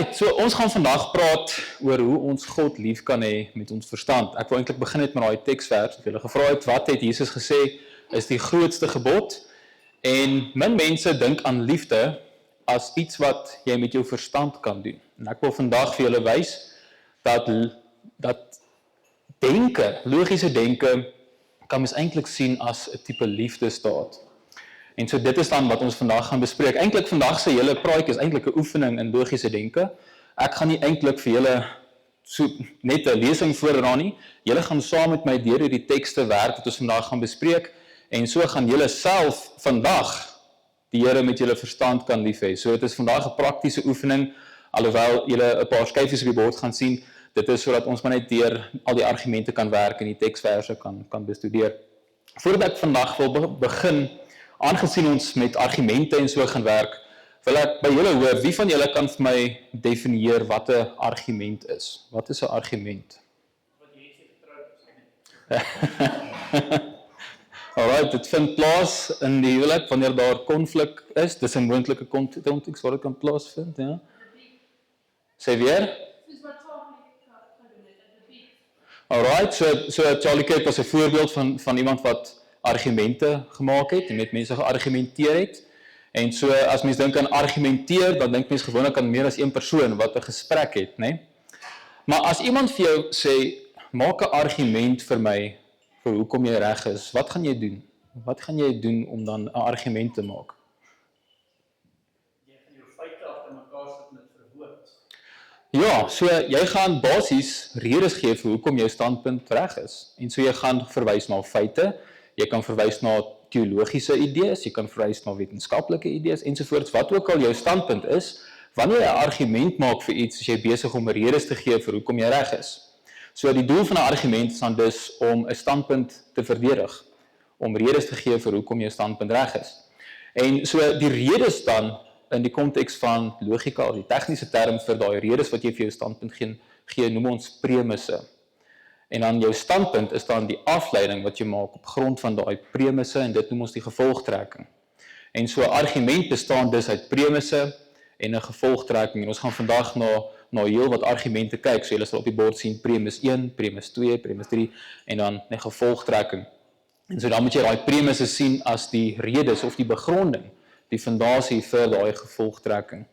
Alright, so ons gaan vandag praat oor hoe ons God lief kan hê met ons verstand. Ek wil eintlik begin met daai teksvers. Ek het julle gevra wat het Jesus gesê is die grootste gebod? En min mense dink aan liefde as iets wat jy met jou verstand kan doen. En ek wil vandag vir julle wys dat denke, logiese denke, kan mens eintlik sien as 'n tipe liefdesdaad. En so dit is dan wat ons vandag gaan bespreek. Eintlik vandag se hele praatjie is eintlik 'n oefening in logiese denke. Ek gaan nie eintlik vir julle so net 'n lesing voordra nie. Julle gaan saam met my deur hierdie tekste werk wat ons vandag gaan bespreek en so gaan julle self vandag die Here met julle verstand kan lief hê. So dit is vandag 'n praktiese oefening alhoewel julle 'n paar skyfies op die bord gaan sien. Dit is sodat ons maar net deur al die argumente kan werk en die teksverse kan bestudeer. Voordat ek vandag wil begin, aangesien ons met argumente en so gaan werk, wil ek by julle hoor, wie van julle kan vir my definieer wat 'n argument is? Wat is 'n argument? Wat jy sê vertrou is. Alright, dit vind plaas in die huwelik wanneer daar konflik is. Dis 'n moontlike konteks waar dit kan plaasvind, ja. Sê weer? Soos wat Charlie gedoen het in die debiet. Alright, so Charlie Kirk was 'n voorbeeld van iemand wat argumente gemaak het en met mense geargumenteer het. En so as mens dink aan argumenteer, dan dink mens gewoonlik aan meer as een persoon wat 'n gesprek het, né? Maar as iemand vir jou sê, maak 'n argument vir my vir hoekom jy reg is, wat gaan jy doen? Wat gaan jy doen om dan 'n argument te maak? Jy gaan jou feite agter mekaar sit met verwoord. Ja, so jy gaan basies redes gee vir hoekom jou standpunt reg is. En so jy gaan verwys na feite, jy kan verwys na teologiese idees, jy kan verwys na wetenskaplike idees ensovoorts, wat ook al jou standpunt is. Wanneer jy 'n argument maak vir iets, is jy besig om redes te gee vir hoekom jy reg is. So die doel van 'n argument is dan dus om 'n standpunt te verdedig, om redes te gee vir hoekom jou standpunt reg is. En so die redes dan in die konteks van logika, of die tegniese term vir daai redes wat jy vir jou standpunt gee noem ons premisse. En dan jou standpunt is dan die afleiding wat jy maak op grond van daai premisse en dit noem ons die gevolgtrekking. En so 'n argument bestaan dus uit premisse en 'n gevolgtrekking. En ons gaan vandag na heel wat argumente kyk. So julle sal op die bord sien premis 1, premis 2, premis 3 en dan 'n gevolgtrekking. En so dan moet jy daai premisse sien as die redes of die begronding, die fondasie vir daai gevolgtrekking.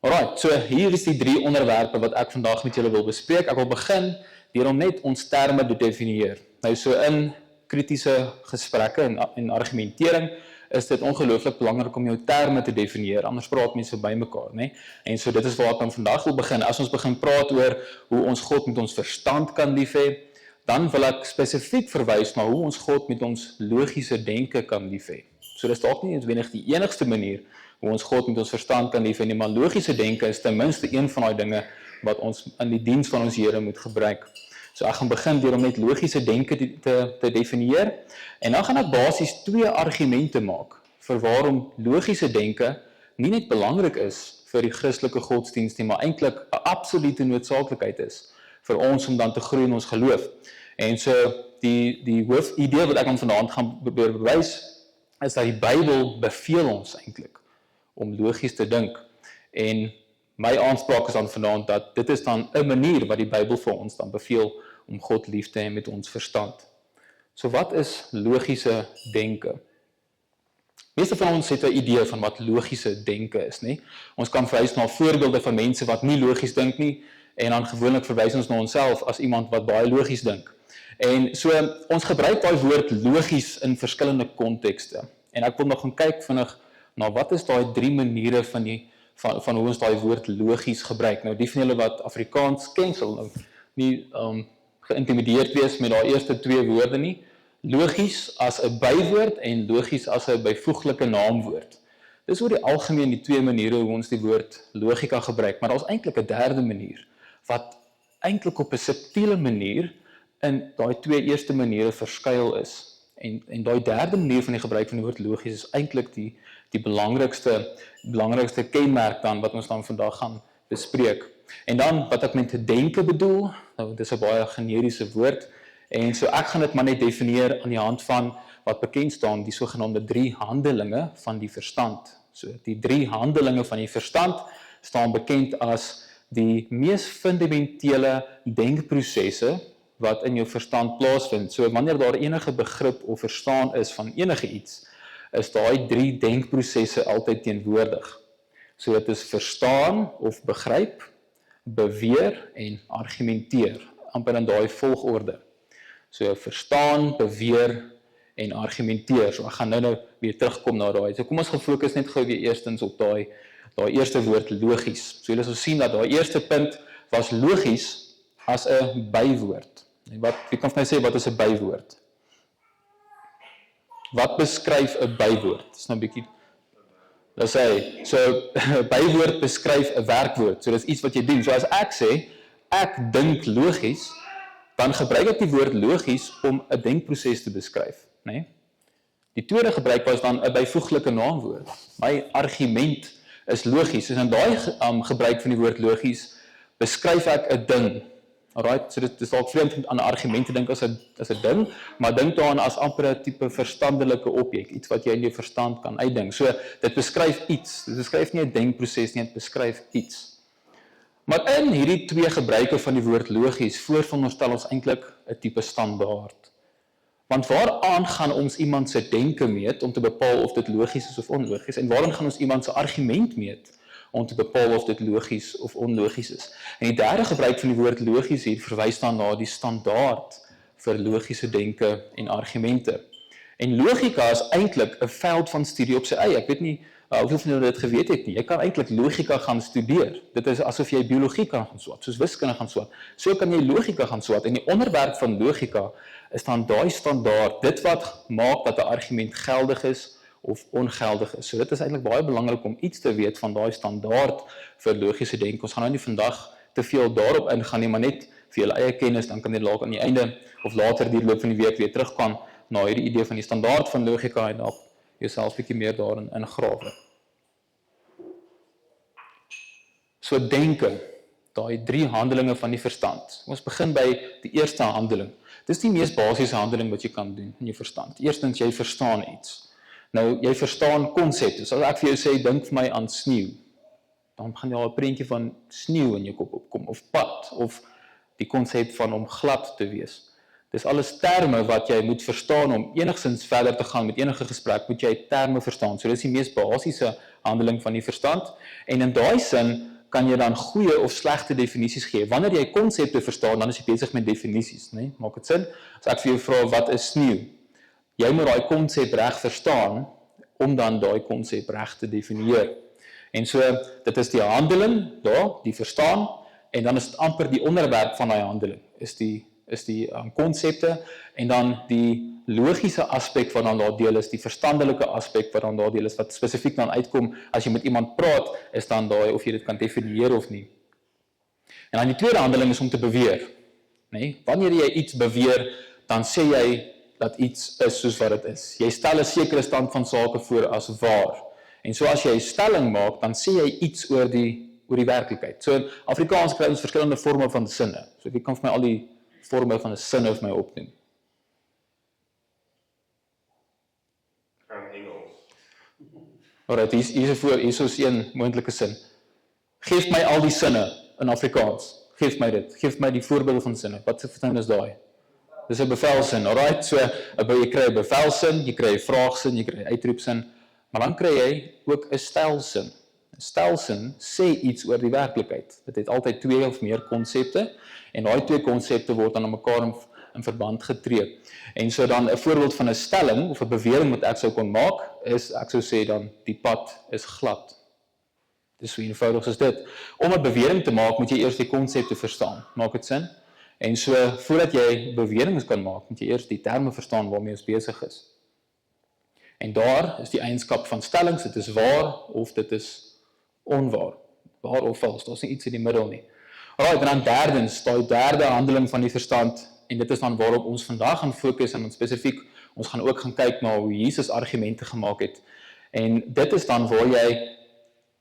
Alright, so hier is die 3 onderwerpe wat ek vandag met julle wil bespreek. Ek wil begin deur om net ons terme te definieer. Nou so in kritiese gesprekke en argumentering is dit ongelooflik belangrik om jou terme te definieer, anders praat mense by mekaar, né? En so dit is waar ek dan vandag wil begin. As ons begin praat oor hoe ons God met ons verstand kan lief hê, dan wil ek spesifiek verwys na hoe ons God met ons logiese denke kan lief hê. So dis dalk nie noodwendig die enigste manier hoe ons God met ons verstand kan lief hê nie, maar logiese denke is ten minste een van daai dinge wat ons in die diens van ons Here moet gebruik. So ek gaan begin deur om net logiese denke te definieer en dan gaan ek basies 2 argumente maak vir waarom logiese denke nie net belangrik is vir die Christelike godsdienst nie, maar eintlik 'n absolute noodsaaklikheid is vir ons om dan te groei in ons geloof. En so die hoofidee wat ek dan vanaand gaan bewys is dat die Bybel beveel ons eintlik om logies te dink. En my aanspraak is dan vanaand dat dit is dan 'n manier wat die Bybel vir ons dan beveel om God lief te hê met ons verstand. So wat is logiese denke? Meeste van ons het 'n idee van wat logiese denke is, nie? Ons kan verwys na voorbeelde van mense wat nie logies dink nie en dan gewoonlik verwys ons na onsself as iemand wat baie logies dink. En so ons gebruik daai woord logies in verskillende kontekste. En ek wil nog gaan kyk vinnig na wat is daai 3 maniere van hoe ons daai woord logies gebruik. Nou die van julle wat Afrikaans ken sal nou nie geïntimideerd wees met daai eerste 2 woorde nie. Logies as 'n bywoord en logies as 'n byvoeglike naamwoord. Dis oor die algemeen die 2 maniere hoe ons die woord logika gebruik, maar daar's eintlik 'n derde manier wat eintlik op 'n subtiele manier in daai 2 eerste maniere verskuil is. En daai derde manier van die gebruik van die woord logies is eintlik die belangrikste kenmerk dan wat ons dan vandag gaan bespreek. En dan wat ek met denke bedoel, nou dis 'n baie generiese woord en so ek gaan dit maar net definieer aan die hand van wat bekend staan die sogenaamde 3 handelinge van die verstand. So die 3 handelinge van die verstand staan bekend as die mees fundamentele denkprosesse wat in jou verstand plaasvind. So wanneer daar enige begrip of verstaan is van enige iets, is daai 3 denkprosesse altyd teenwoordig. So dit is verstaan of begryp, beweer en argumenteer, amper in daai volgorde. So verstaan, beweer en argumenteer. So ek gaan nou weer terugkom na daai. So kom ons gefokus net gou weer eerstens op daai eerste woord logies. So julle sal sien dat daai eerste punt was logies as 'n bywoord. Wie kan vir my sê wat is 'n bywoord? Wat beskryf 'n bywoord? Dis nou 'n bietjie dat sê, so 'n bywoord beskryf 'n werkwoord. So dis iets wat jy doen. So as ek sê ek dink logies, dan gebruik ek die woord logies om 'n denkproses te beskryf, né? Nee? Die tweede gebruik was dan 'n byvoeglike naamwoord. My argument is logies. So in daai gebruik van die woord logies beskryf ek 'n ding. Alright, so dit is dalk vreemd om aan 'n argument te dink as 'n ding, maar dink daaraan as amper 'n tipe verstandelike objek, iets wat jy in jou verstand kan uitdink. So dit beskryf iets. Dit beskryf nie 'n denkproses nie, dit beskryf iets. Maar in hierdie 2 gebruike van die woord logies vooronderstel ons eintlik 'n tipe standaard. Want waaraan gaan ons iemand se denke meet om te bepaal of dit logies is of onlogies? En waarin gaan ons iemand se argument meet om te bepaal of dit logies of onlogies is? En die derde gebruik van die woord logies hier verwys dan na die standaard vir logiese denke en argumente. En logika is eintlik 'n veld van studie op sy eie. Ek weet nie hoeveel van julle dit geweet het nie. Jy kan eintlik logika gaan studeer. Dit is asof jy biologie kan gaan swat, soos wiskunde gaan swat. So kan jy logika gaan swat. En die onderwerp van logika is dan daai standaard, dit wat maak dat 'n argument geldig is of ongeldig is. So dit is eintlik baie belangrik om iets te weet van daai standaard vir logiese denke. Ons gaan nou nie vandag te veel daarop ingaan nie, maar net vir julle eie kennis, dan kan jy dalk aan die einde of later die loop van die week weer teruggaan na hierdie idee van die standaard van logika en dalk jouself bietjie meer daarin ingrawe. So denke, daai 3 handelinge van die verstand. Ons begin by die eerste handeling. Dis die mees basiese handeling wat jy kan doen in jou verstand. Eerstens, jy verstaan iets. Nou, jy verstaan konsepte. So as ek vir jou sê, dink vir my aan sneeu, dan gaan jy al 'n prentjie van sneeu in jou kop opkom, of pad, of die konsep van om glad te wees. Dis alles terme wat jy moet verstaan om enigstens verder te gaan met enige gesprek, moet jy terme verstaan. So dis die mees basiese handeling van die verstand. En in daai sin kan jy dan goeie of slegte definisies gee. Wanneer jy konsepte verstaan, dan is jy besig met definisies, né? Maak dit sin? As ek vir jou vra wat is sneeu? Jy moet daai konsep reg verstaan om dan daai konsep reg te definieer. En so dit is die handeling, daar, die verstaan, en dan is dit amper die onderwerp van daai handeling. Is die konsepte en dan die logiese aspek wat dan daar deel is, die verstandelike aspek wat dan daar deel is, wat spesifiek dan uitkom as jy met iemand praat, is dan daai of jy dit kan definieer of nie. En dan die tweede handeling is om te beweer. Nee? Wanneer jy iets beweer, dan sê jy dat iets is soos wat dit is. Jy stel 'n sekere stand van sake voor as waar. En so as jy 'n stelling maak, dan sê jy iets oor die werklikheid. So in Afrikaans kry ons verskillende forme van sinne. So ek kan vir my al die forme van 'n sin vir my opnoem. Alright, hier is een moontlike sin. Geef my al die sinne in Afrikaans. Geef my dit. Geef my die voorbeelde van sinne. Wat se sin is daai? Dis 'n bevelsin, alright? So jy kry 'n bevelsin, jy kry 'n vraagsin, jy kry 'n uitroepsin, maar dan kry jy ook 'n stelsin. 'n Stelsin sê iets oor die werklikheid. Dit het altyd 2 of meer konsepte en daai 2 konsepte word dan aan mekaar in verband getree. En so dan 'n voorbeeld van 'n stelling of 'n bewering wat ek sou kon maak is ek sou sê dan die pad is glad. Dis so eenvoudig soos dit. Om 'n bewering te maak, moet jy eers die konsepte verstaan. Maak dit sin? En so voordat jy beweringe kan maak, moet jy eers die terme verstaan waarmee ons besig is. En daar is die eienskap van stellings, dit is waar of dit is onwaar. Waar of vals, daar is nie iets in die middel nie. Alright, en dan derdens, die derde handeling van die verstand, en dit is dan waarop ons vandag gaan fokus, en spesifiek, ons gaan ook gaan kyk na hoe Jesus argumente gemaak het. En dit is dan waar jy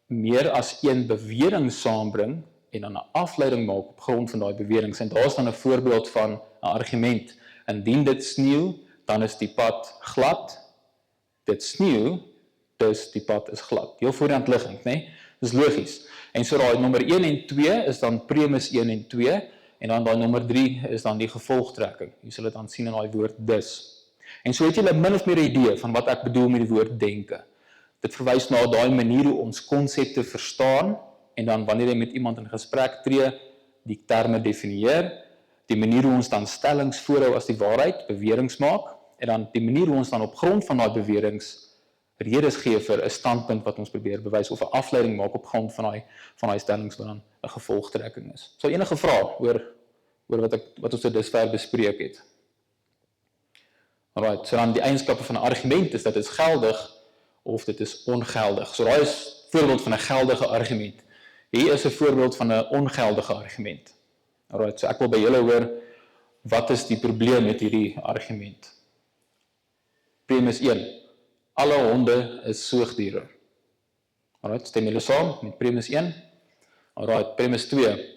meer as een bewering saambring, en dan 'n afleiding maak op grond van daai beweringe. En daar is dan 'n voorbeeld van 'n argument. Indien dit sneeu, dan is die pad glad. Dit sneeu, dus die pad is glad. Heel voor die hand liggend, né? Dis logies. En so daai nommer 1 en 2 is dan premis 1 en 2, en dan daai nommer 3 is dan die gevolgtrekking. Jy sal dit dan sien in daai woord dus. En so het julle min of meer 'n idee van wat ek bedoel met die woord denke. Dit verwys na daai manier hoe ons konsepte verstaan, en dan wanneer jy met iemand in gesprek tree, die terme definieer, die manier hoe ons dan stellings voorhou as die waarheid, beweringe maak, en dan die manier hoe ons dan op grond van daai beweringe redes gee vir 'n standpunt wat ons probeer bewys, of 'n afleiding maak op grond van daai stellings wat dan 'n gevolgtrekking is. So enige vrae oor wat ons tot dusver bespreek het? Alright, so dan die eienskappe van 'n argument is dat dit is geldig of dit is ongeldig. So daai is 'n voorbeeld van 'n geldige argument. Hier is 'n voorbeeld van 'n ongeldige argument. Alright, so ek wil by julle hoor, wat is die probleem met hierdie argument? Premis 1. Alle honde is soogdiere. Alright, stem julle saam met premis 1? Alright, premis 2.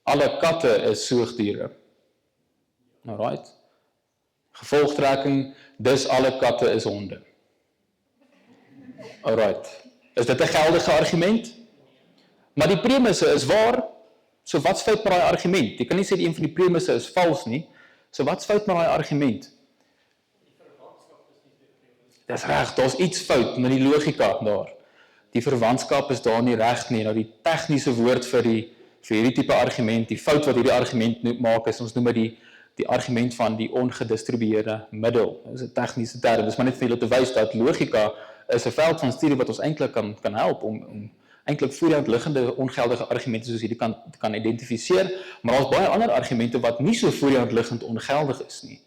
Alle katte is soogdiere. Alright. Gevolgtrekking, dus alle katte is honde. Alright. Is dit 'n geldige argument? Maar die premisse is waar. So wat's fout met daai argument? Jy kan nie sê die een van die premisse is vals nie. So wat's fout met daai argument? Dis reg, daar's iets fout met die logika daar. Die verwantskap is daar nie reg nie. Nou die tegniese woord vir hierdie tipe argument, die fout wat hierdie argument maak is, ons noem dit die argument van die ongedistribueerde middel. Dit is 'n tegniese term. Dis maar net vir julle te wys dat logika is 'n veld van studie wat ons eintlik kan help om eintlik voorhand liggende ongeldige argumente soos hierdie kan identifiseer, maar daar's baie ander argumente wat nie so voorhand liggend ongeldig is nie,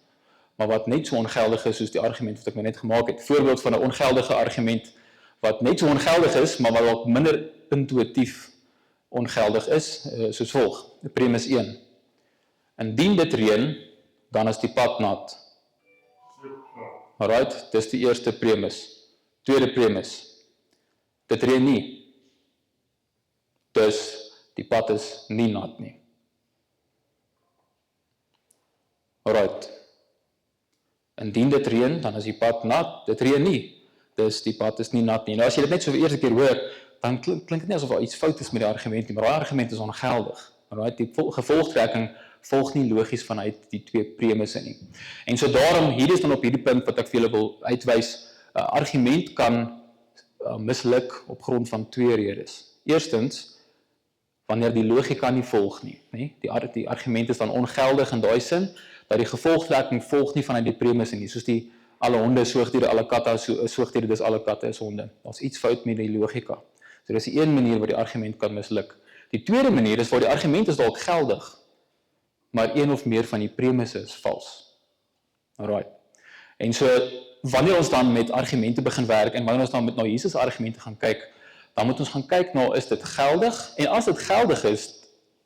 maar wat net so ongeldig is soos die argument wat ek net gemaak het. Voorbeeld van 'n ongeldige argument wat net so ongeldig is, maar wat ook minder intuïtief ongeldig is, soos volg. Premis 1. Indien dit reën, dan is die pad nat. Alright, dis die eerste premis. Tweede premis. Dit reën nie. Dus die pad is nie nat nie. Alright. Indien dit reën, dan is die pad nat. Dit reën nie. Dus die pad is nie nat nie. Nou as jy dit net so vir eerste keer hoor, dan klink dit nie asof daar iets fout is met die argument nie, maar daai argument is ongeldig. Alright, die gevolgtrekking volg nie logies vanuit die twee premisse nie. En so daarom, hier is dan op hierdie punt wat ek vir julle wil uitwys, argument kan misluk op grond van twee redes. Eerstens, wanneer die logika nie volg nie. Die argument is dan ongeldig in daai sin, dat die gevolgtrekking volg nie vanuit die premisse nie, soos die alle honde is soogdiere, alle katte is soogdiere, dus alle katte is honde. Daar's iets fout met die logika. So dis die een manier waar die argument kan misluk. Die tweede manier is waar die argument is dalk geldig, maar een of meer van die premisse is vals. Alright. En so, wanneer ons dan met argumente begin werk, en wanneer ons dan met na Jesus argumente gaan kyk, dan moet ons gaan kyk na, is dit geldig? En as dit geldig is,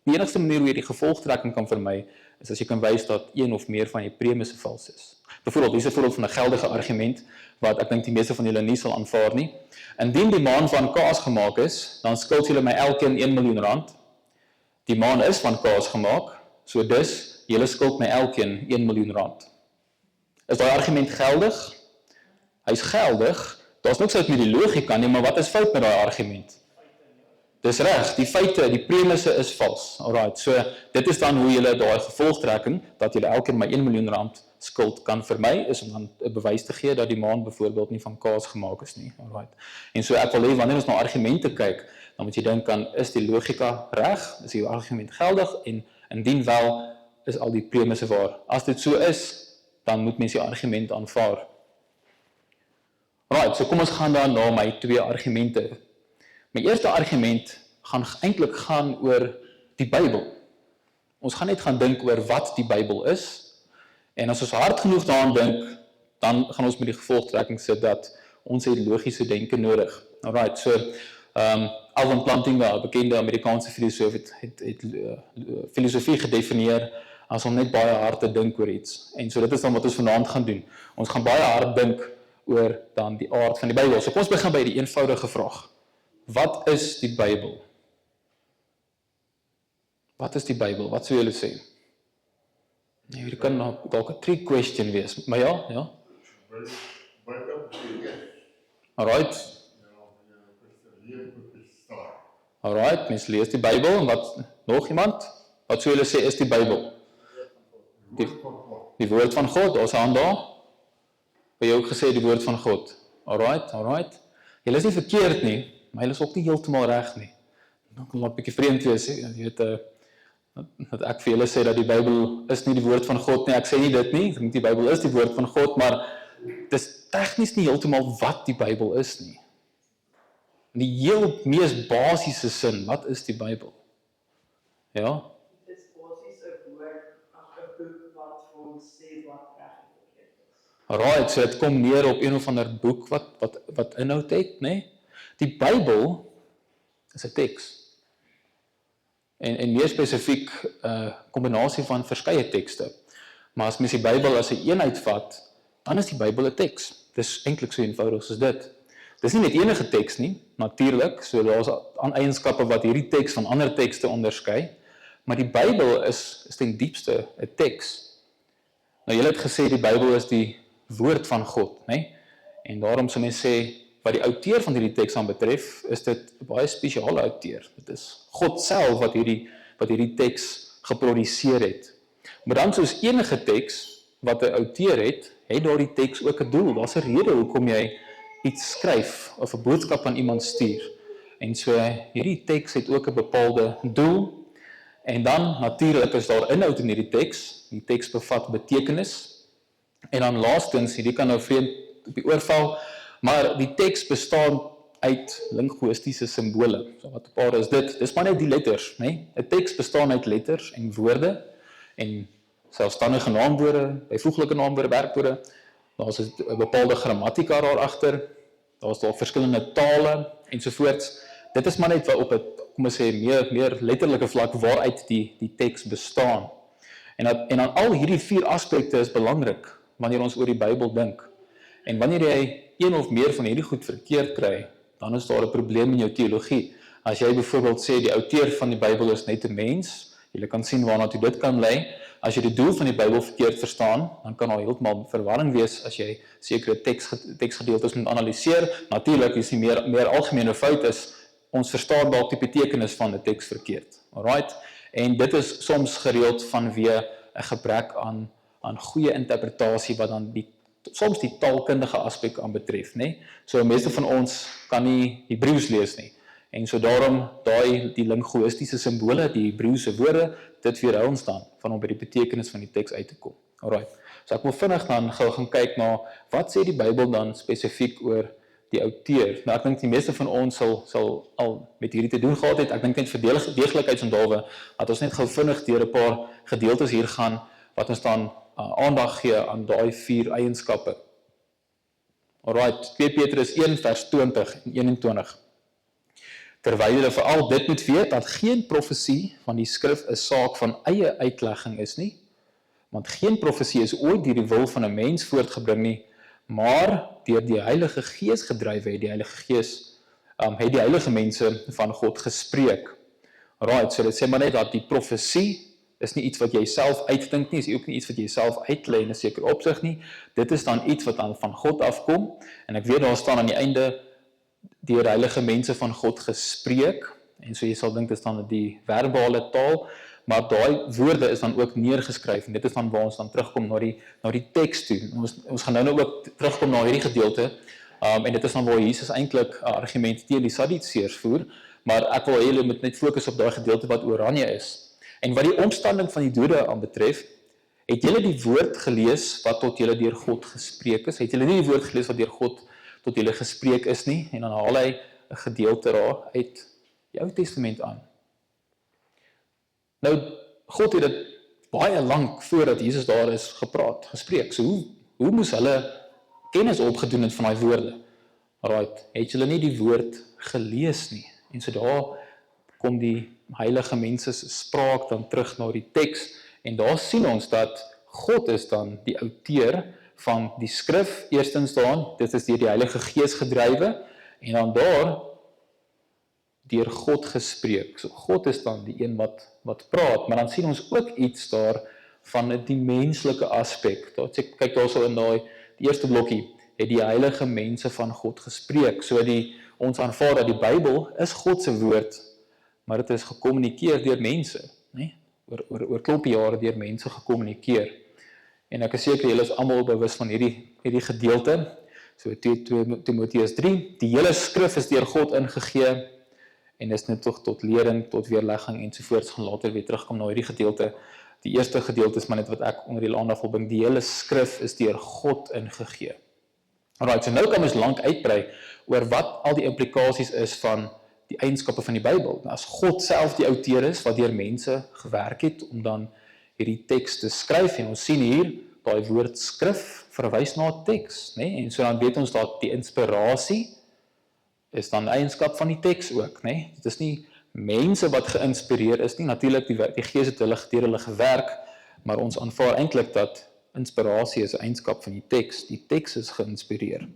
die enigste manier hoe jy die gevolgtrekking kan vermy, is as jy kan wys dat een of meer van die premisse vals is. Byvoorbeeld, hier is 'n voorbeeld van 'n geldige argument, wat ek dink die meeste van julle nie sal aanvaar nie. Indien die maan van kaas gemaak is, dan skuld julle my elkeen 1 miljoen rand. Die maan is van kaas gemaak, so dus, julle skuld my elkeen 1 miljoen rand. Is daai argument geldig? Hy's geldig, daar's niks fout met die logika nie, maar wat is fout met daai argument? Dis reg, die feite, die premisse is vals. Alright, so dit is dan hoe julle daai gevolgtrekking, dat julle elkeen my 1 miljoen rand skuld kan vermy, is om dan 'n bewys te gee dat die maan byvoorbeeld nie van kaas gemaak is nie. Alright. En so ek wil hê wanneer ons na argumente kyk, dan moet jy dink aan, is die logika reg? Is die argument geldig? En indien wel, is al die premisse waar. As dit so is, dan moet mens die argument aanvaar. Alright, so kom ons gaan dan na my twee argumente. My eerste argument gaan eintlik gaan oor die Bybel. Ons gaan net gaan dink oor wat die Bybel is, en as ons hard genoeg daaraan dink, dan gaan ons met die gevolgtrekking sit dat ons het logiese denke nodig. Alright, so Alvin Plantinga, 'n bekende Amerikaanse filosoof, het filosofie gedefinieer as om net baie hard te dink oor iets. En so dit is dan wat ons vanaand gaan doen. Ons gaan baie hard dink oor dan die aard van die Bybel. So kom ons begin by die eenvoudige vraag. Wat is die Bybel? Wat is die Bybel? Wat sou julle sê? Nee, hier kan dalk 'n trick question wees, maar ja. Alright. Alright, mens lees die Bybel, en wat, nog iemand? Wat sou julle sê is die Bybel? Die woord van God, daar is 'n hand daar. By jou ook gesê die woord van God. Alright. Julle is nie verkeerd nie, maar julle is ook nie heeltemal reg nie. Dan kan 'n bietjie vreemd wees, jy weet, dat ek vir julle sê dat die Bybel is nie die woord van God nie. Ek sê nie dit nie, ek dink die Bybel is die woord van God, maar dis tegnies nie heeltemal wat die Bybel is nie. In die heel mees basiese sin, wat is die Bybel? Ja? Dit is basies 'n woord, 'n boek wat vir ons sê wat reg en verkeerd is. Alright, so dit kom neer op een of ander boek wat inhoud het, né? Die Bybel is 'n teks. En meer spesifiek 'n kombinasie van verskeie tekste. Maar as mens die Bybel as 'n eenheid vat, dan is die Bybel 'n teks. Dis eintlik so eenvoudig soos dit. Dis nie net enige teks nie, natuurlik, so daar's eienskappe wat hierdie teks van ander tekste onderskei, maar die Bybel is ten diepste 'n teks. Nou julle het gesê die Bybel is die woord van God, né? En daarom sou mens sê wat die outeur van hierdie teks aanbetref, is dit 'n baie spesiale outeur. Dit is God self wat hierdie teks geproduseer het. Maar dan soos enige teks wat 'n outeur het daardie teks ook 'n doel. Daar's 'n rede hoekom jy iets skryf of 'n boodskap aan iemand stuur. En so hierdie teks het ook 'n bepaalde doel. En dan natuurlik is daar inhoud in hierdie teks. Die teks bevat betekenis. En dan laastens, hierdie kan nou vreemd op die oorval, maar die teks bestaan uit linguistiese simbole. So wat 'n paar is dit? Dis maar net die letters, né? 'n Teks bestaan uit letters en woorde en selfstandige naamwoorde, byvoeglike naamwoorde, werkwoorde. Daar's 'n bepaalde grammatika daar agter. Daar's daar verskillende tale ensovoorts. Dit is maar net wat op 'n, kom ons sê, meer letterlike vlak waaruit die teks bestaan. En dan al hierdie 4 aspekte is belangrik wanneer ons oor die Bybel dink. En wanneer jy een of meer van hierdie goed verkeerd kry, dan is daar 'n probleem in jou teologie. As jy byvoorbeeld sê die outeur van die Bybel is net 'n mens, jy kan sien waarna toe dit kan lei. As jy die doel van die Bybel verkeerd verstaan, dan kan daar heeltemal verwarring wees as jy sekere teksgedeeltes moet analiseer. Natuurlik is die meer algemene fout is, ons verstaan dalk die betekenis van 'n teks verkeerd. Alright? En dit is soms gereeld vanweë 'n gebrek aan goeie interpretasie wat dan soms die taalkundige aspek aanbetref, né? So meeste van ons kan nie Hebreëus lees nie. En so daarom die linguistiese simbole, die Hebreëse woorde, dit weerhou ons dan van om by die betekenis van die teks uit te kom. Alright. So ek wil vinnig dan gou gaan kyk na wat sê die Bybel dan spesifiek oor die outeur. Nou ek dink die meeste van ons sal al met hierdie te doen gehad het. Ek dink net vir deeglikheidsondawwe dat ons net gou vinnig deur 'n paar gedeeltes hier gaan wat ons dan aandag gee aan daai 4 eienskappe. Alright, 2 Petrus 1 vers 20 en 21. Terwyl julle veral dit moet weet, dat geen profesie van die skrif 'n saak van eie uitlegging is nie, want geen profesie is ooit deur die wil van 'n mens voortgebring nie, maar deur die Heilige Gees gedrywe het die Heilige Gees het die heilige mense van God gespreek. Alright, so dit sê maar net dat die profesie is nie iets wat jy self uitdink nie, is ook nie iets wat jy self uitlei in 'n sekere opsig nie. Dit is dan iets wat dan van God afkom, en ek weet daar staan aan die einde deur heilige mense van God gespreek, en so jy sal dink dit is dan die verbale taal, maar daai woorde is dan ook neergeskryf, en dit is dan waar ons dan terugkom na die teks toe. Ons gaan nou ook terugkom na hierdie gedeelte, en dit is dan waar Jesus eintlik 'n argument teen die Sadduseërs voer, maar ek wil hê julle moet net fokus op daai gedeelte wat oranje is. En wat die opstanding van die dode aanbetref, het julle die woord gelees wat tot julle deur God gespreek is? Het julle nie die woord gelees wat deur God tot julle gespreek is nie? En dan haal hy 'n gedeelte daar uit die Ou Testament aan. Nou, God het dit baie lank voordat Jesus daar is gespreek. So hoe moes hulle kennis opgedoen het van daai woorde? Alright, het julle nie die woord gelees nie? En so daar kom die heilige mense se spraak dan terug na die teks, en daar sien ons dat God is dan die outeur van die skrif, eerstens dan, dit is deur die Heilige Gees gedrywe, en dan daar deur God gespreek. So God is dan die een wat praat, maar dan sien ons ook iets daar van die menslike aspek. Kyk daarso in die eerste blokkie, het die heilige mense van God gespreek. So ons aanvaar dat die Bybel is God se woord, maar dit is gekommunikeer deur mense, né? Oor klompie jare deur mense gekommunikeer. En ek is seker julle is almal bewus van hierdie gedeelte. So 2 Timoteus 3, die hele skrif is deur God ingegee en is nuttig tot lering, tot weerlegging ensovoorts. Gaan later weer terugkom na hierdie gedeelte. Die eerste gedeelte is maar net wat ek onder die aandag wil bring. Die hele skrif is deur God ingegee. Alright, so nou kan ons lank uitbrei oor wat al die implikasies is van die eienskappe van die Bybel. As God self die outeur is wat deur mense gewerk het om dan hierdie teks te skryf, en ons sien hier daai woord skrif verwys na 'n teks, né? En so dan weet ons dat die inspirasie is dan 'n eienskap van die teks ook, né? Dit is nie mense wat geïnspireer is nie, natuurlik die Gees het deur hulle gewerk, maar ons aanvaar eintlik dat inspirasie is 'n eienskap van die teks. Die teks is geïnspireer.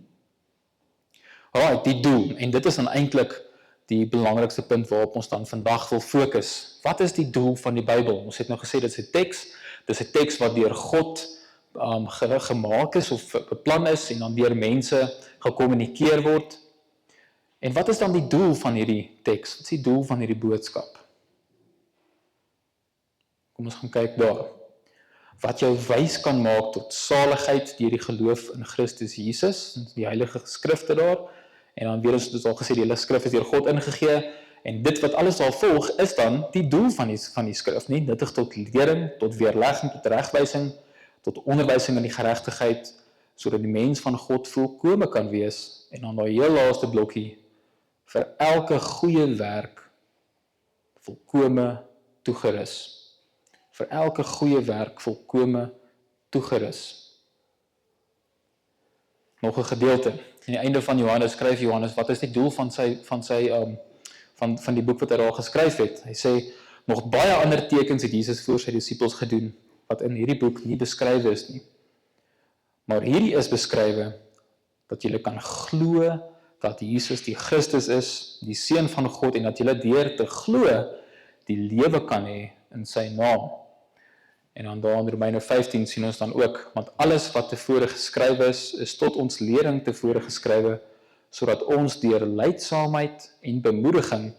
Alright, die doel, en dit is dan eintlik die belangrikste punt waarop ons dan vandag wil fokus. Wat is die doel van die Bybel? Ons het nou gesê dit is 'n teks, dit is 'n teks wat deur God gemaak is of beplan is en dan deur mense gekommunikeer word. En wat is dan die doel van hierdie teks? Wat is die doel van hierdie boodskap? Kom ons gaan kyk daar. Wat jou wys kan maak tot saligheid deur die geloof in Christus Jesus, die heilige skrifte daar. En dan weer ons al gesê die hele skrif is deur God ingegee en dit wat alles daar volg is dan die doel van die skrif, nie nuttig tot lering, tot weerlegging, tot regwysing, tot onderwysing in die geregtigheid, sodat die mens van God volkome kan wees. En dan daai heel laaste blokkie, vir elke goeie werk volkome toegerus. Vir elke goeie werk volkome toegerus. Nog 'n gedeelte. Aan die einde van Johannes skryf Johannes, wat is die doel van die boek wat hy daar geskryf het? Hy sê, nog baie ander tekens het Jesus voor sy disippels gedoen, wat in hierdie boek nie beskryf is nie. Maar hierdie is beskrywe, dat julle kan glo, dat Jesus die Christus is, die Seun van God, en dat julle deur te glo, die lewe kan hê in sy naam. En dan daar in Romeine 15 sien ons dan ook, want alles wat tevore geskrywe is tot ons lering tevore geskrywe, sodat ons deur lydsaamheid en bemoediging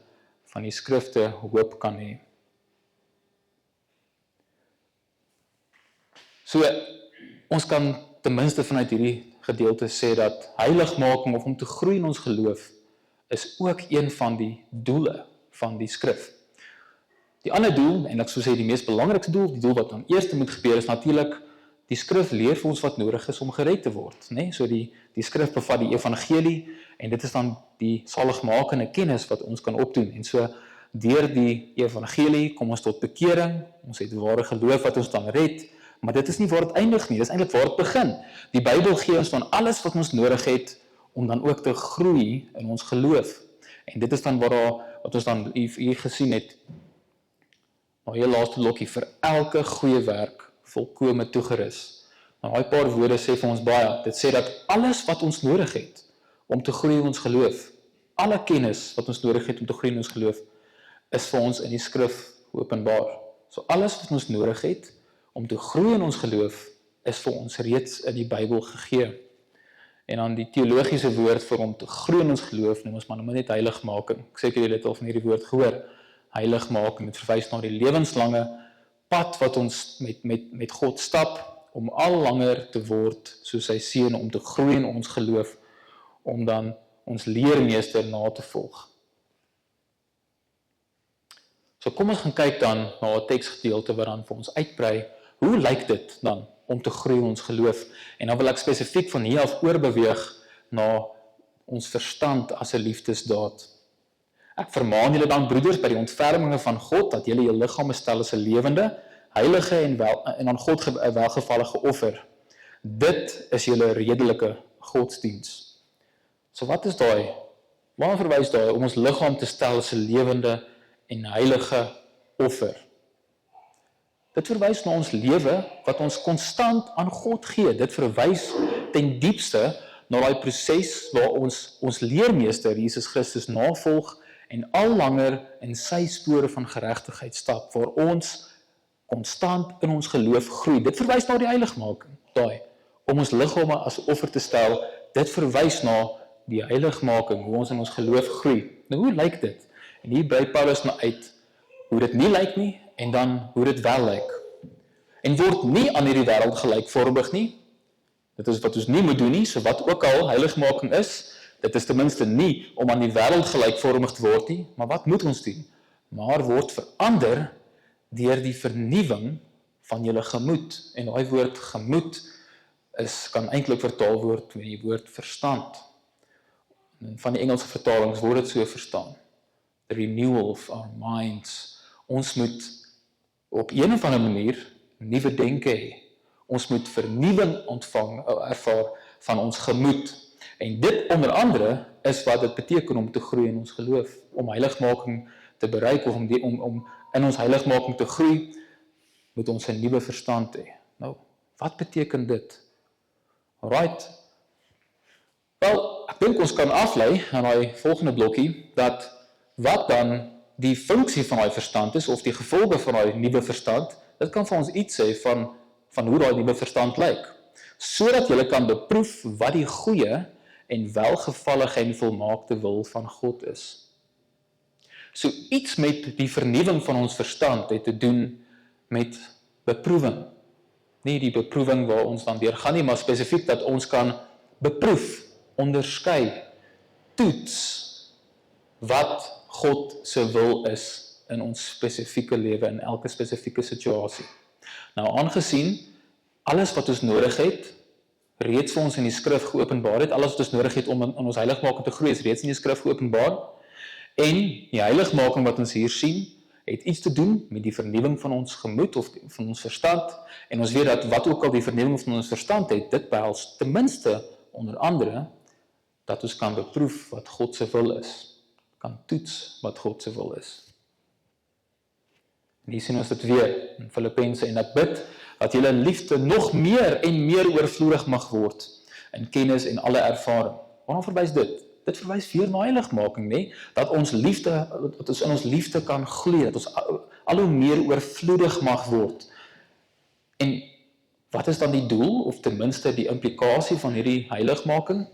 van die skrifte hoop kan hê. So, ons kan ten minste vanuit hierdie gedeelte sê dat heiligmaking of om te groei in ons geloof is ook een van die doele van die skrif. Die ander doel, en ek sou sê die mees belangrikste doel, die doel wat dan eers moet gebeur, is natuurlik die skrif leer vir ons wat nodig is om gered te word, né? So die skrif bevat die evangelie en dit is dan die saligmakende kennis wat ons kan opdoen. En so deur die evangelie kom ons tot bekering, ons het ware geloof wat ons dan red, maar dit is nie waar dit eindig nie, dit is eintlik waar dit begin. Die Bybel gee ons dan alles wat ons nodig het om dan ook te groei in ons geloof. En dit is dan wat ons dan hier gesien het. Nou heel laaste blokkie, vir elke goeie werk volkome toegerus. Nou daai paar woorde sê vir ons baie. Dit sê dat alles wat ons nodig het om te groei in ons geloof, alle kennis wat ons nodig het om te groei in ons geloof, is vir ons in die skrif openbaar. So alles wat ons nodig het om te groei in ons geloof, is vir ons reeds in die Bybel gegee. En dan die teologiese woord vir om te groei in ons geloof, noem ons maar net heiligmaking. Ek seker julle het al van hierdie woord gehoor. Heiligmaking, dit verwys na die lewenslange pad wat ons met God stap, om al langer te word soos sy seun, om te groei in ons geloof, om dan ons leermeester na te volg. So kom ons gaan kyk dan na 'n teksgedeelte wat dan vir ons uitbrei, hoe lyk dit dan om te groei in ons geloof? En dan wil ek spesifiek van hier af oorbeweeg na ons verstand as 'n liefdesdaad. Ek vermaan julle dan broeders by die ontferminge van God, dat julle jou liggame stel as 'n lewende, heilige en aan God welgevallige offer. Dit is julle redelike godsdiens. So wat is daai? Waar verwys daai om ons liggaam te stel as 'n lewende en heilige offer? Dit verwys na ons lewe wat ons konstant aan God gee. Dit verwys ten diepste na daai proses waar ons leermeester Jesus Christus navolg en al langer in sy spore van geregtigheid stap, waar ons konstant in ons geloof groei. Dit verwys na die heiligmaking, daai, om ons liggame as offer te stel, dit verwys na die heiligmaking, hoe ons in ons geloof groei. Nou, hoe lyk dit? En hier brei Paulus nou uit hoe dit nie lyk nie, en dan hoe dit wel lyk. En word nie aan hierdie wêreld gelykvormig nie. Dit is wat ons nie moet doen nie, so wat ook al heiligmaking is, dit is ten minste nie om aan die wêreld gelykvormig te word nie, maar wat moet ons doen? Maar word verander deur die vernuwing van julle gemoed. En daai woord gemoed kan eintlik vertaal word met die woord verstand. En van die Engelse vertalings word dit so verstaan. The renewal of our minds. Ons moet op een of ander manier nuwe denke hê. Ons moet vernuwing ervaar van ons gemoed. En dit onder andere is wat dit beteken om te groei in ons geloof, om heiligmaking te bereik of om in ons heiligmaking te groei, moet ons 'n nuwe verstand hê. Nou, wat beteken dit? Alright. Wel, ek dink ons kan aflei aan daai volgende blokkie dat wat dan die funksie van daai verstand is of die gevolge van daai nuwe verstand, dit kan vir ons iets sê van hoe daai nuwe verstand lyk, sodat jy kan beproef wat die goeie en welgevallige en volmaakte wil van God is. So iets met die vernuwing van ons verstand het te doen met beproewing. Nie die beproewing waar ons dan deur gaan nie, maar spesifiek dat ons kan beproef, onderskei, toets wat God se wil is in ons spesifieke lewe, in elke spesifieke situasie. Nou, aangesien alles wat ons nodig het, reeds vir ons in die skrif geopenbaar het, alles wat ons nodig het om in ons heiligmaking te groei, is reeds in die skrif geopenbaar, en die heiligmaking wat ons hier sien, het iets te doen met die vernuwing van ons gemoed of van ons verstand, en ons weet dat wat ook al die vernuwing van ons verstand het, dit behels ten minste onder andere, dat ons kan beproef wat God se wil is, kan toets wat God se wil is. En hier sien ons dit weer in Filippense, en ek bid dat julle liefde nog meer en meer oorvloedig mag word in kennis en alle ervaring. Waarna verwys dit? Dit verwys weer na heiligmaking, nee? Dat ons in ons liefde kan gloei, dat ons al hoe meer oorvloedig mag word. En wat is dan die doel, of ten minste die implikasie van hierdie heiligmaking?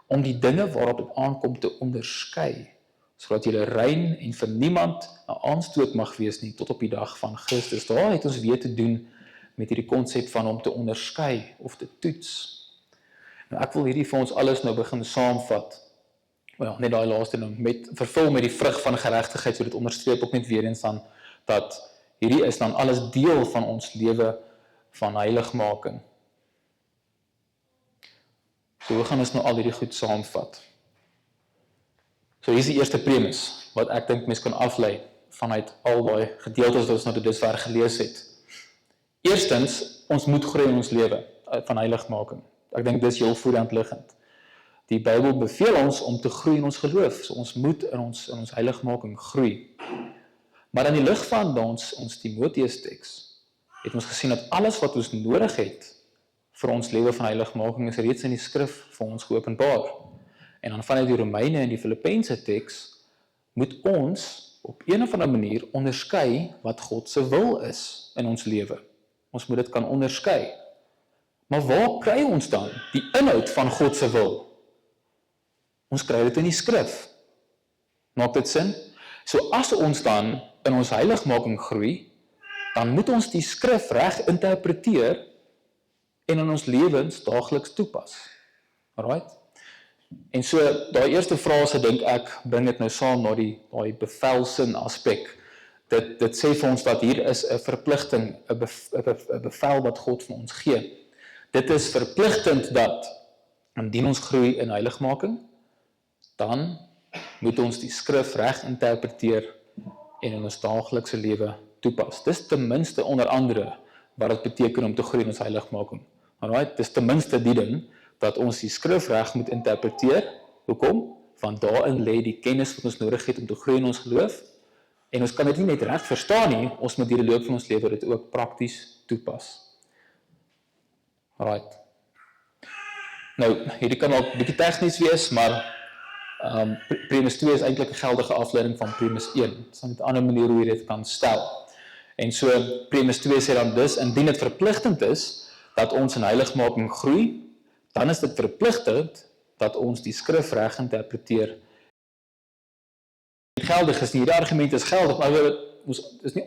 Om die dinge waarop dit aankom te onderskei, sodat julle rein en vir niemand 'n aanstoot mag wees nie, tot op die dag van Christus. Daar het ons weer te doen met hierdie konsep van om te onderskei of te toets. Nou, ek wil hierdie vir ons alles nou begin saamvat. Wel, net daai laaste nou, vervul met die vrug van geregtigheid, so dit onderstreep ook net weer eens dan, dat hierdie is dan alles deel van ons lewe van heiligmaking. So, hoe gaan ons nou al hierdie goed saamvat? So, hier is die eerste premis, wat ek dink mens kan aflei, vanuit al die gedeeltes wat ons nou tot dusver gelees het. Eerstens, ons moet groei in ons lewe, van heiligmaking. Ek dink dis heel voor die hand liggend. Die Bybel beveel ons om te groei in ons geloof, so ons moet in ons heiligmaking groei. Maar in die lig van ons Timoteus teks, het ons gesien dat alles wat ons nodig het vir ons lewe van heiligmaking is reeds in die skrif vir ons geopenbaar. En dan vanuit die Romeine en die Filippense teks, moet ons op een of ander manier onderskei wat God se wil is in ons lewe. Ons moet dit kan onderskei. Maar waar kry ons dan die inhoud van God se wil? Ons kry dit in die skrif. Maak dit sin? So as ons dan in ons heiligmaking groei, dan moet ons die skrif reg interpreteer en in ons lewens daagliks toepas. Alright? En so, daai eerste frase, dink ek, bring dit nou saam na daai bevelsin aspek. Dit sê vir ons dat hier is 'n verpligting, 'n bevel wat God vir ons gee. Dit is verpligtend dat, indien ons groei in heiligmaking, dan moet ons die skrif reg interpreteer en in ons daaglikse lewe toepas. Dis ten minste onder andere wat dit beteken om te groei in ons heiligmaking. Alright, dis ten minste die ding dat ons die skrif reg moet interpreteer. Hoekom? Want daarin lê die kennis wat ons nodig het om te groei in ons geloof. En ons kan dit nie net reg verstaan nie, ons moet hierdie loop van ons lewe dit ook prakties toepas. Alright. Nou, hierdie kan ook bietjie tegnies wees, maar premis 2 is eintlik 'n geldige afleiding van premis 1. Dit is 'n ander manier hoe jy dit kan stel. En so, premis 2 sê dan dus, indien dit verpligtend is dat ons in heiligmaking groei, dan is dit verpligtend dat ons die skrif reg interpreteer geldig is nie. Hierdie argument is geldig, maar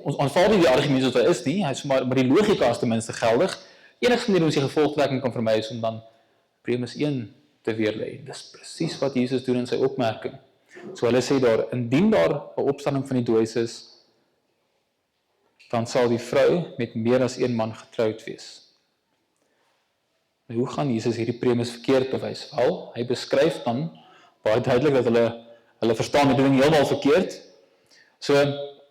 ons aanvaar nie die argument wat daar is nie, hy is maar die logika is ten minste geldig. Enigste manier hoe ons die gevolgtrekking kan vermy is om dan premis 1 te weerlê. Dis presies wat Jesus doen in sy opmerking. So hulle sê daar, indien daar 'n opstanding van die dooies is, dan sal die vrou met meer as een man getroud wees. Nou, hoe gaan Jesus hierdie premis verkeerd bewys? Wel, hy beskryf dan baie duidelik dat hulle verstaan die ding heeltemal verkeerd. So,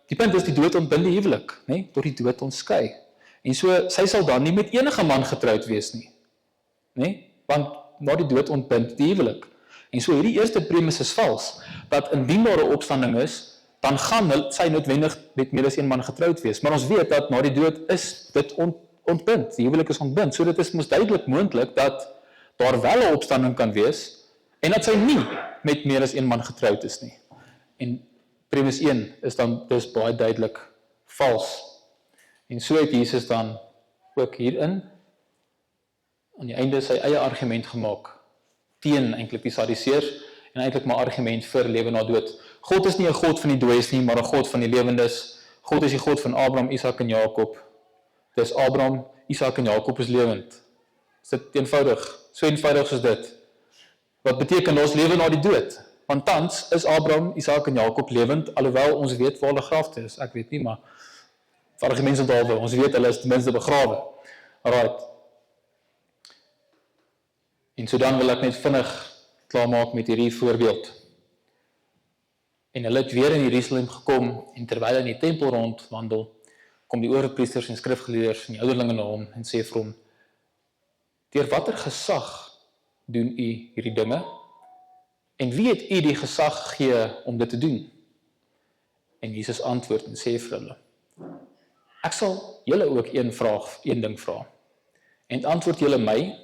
die punt is die dood ontbind die huwelik, né? Tot die dood ontskei. En so, sy sal dan nie met enige man getroud wees nie, né? Want na die dood ontbind die huwelik. En so hierdie eerste premis is vals, dat indien daar 'n opstanding is, dan gaan sy noodwendig met meer as een man getroud wees. Maar ons weet dat na die dood is dit ontbind, die huwelik is ontbind. So dit is mos duidelik moontlik dat daar wel 'n opstanding kan wees, en dat sy nie met meer as een man getroud is nie. En premis 1 is dan dus baie duidelik vals. En so het Jesus dan ook hierin aan die einde sy eie argument gemaak teen eintlik die Sadduseërs en eintlik maar argument vir lewe na dood. God is nie 'n God van die dooies nie, maar 'n God van die lewendes. God is die God van Abraham, Isak en Jakob. Dis Abraham, Isak en Jakob is lewend. Is dit eenvoudig? So eenvoudig soos dit. Wat beteken ons lewe na die dood? Want tans is Abraham, Isak en Jakob lewend, alhoewel ons weet waar hulle grafte is. Ek weet nie, maar vir argumente daaroor, ons weet hulle is ten minste begrawe. Alright. En so dan wil ek net vinnig klaarmaak met hierdie voorbeeld. En hulle het weer in Jerusalem gekom, en terwyl hy in die tempel rondwandel, kom die owerpriesters en skrifgeleerders en die ouderlinge na hom en sê vir hom, deur watter gesag doen u hierdie dinge? En wie het u die gesag gegee om dit te doen? En Jesus antwoord en sê vir hulle, ek sal julle ook een ding vra. En antwoord julle my,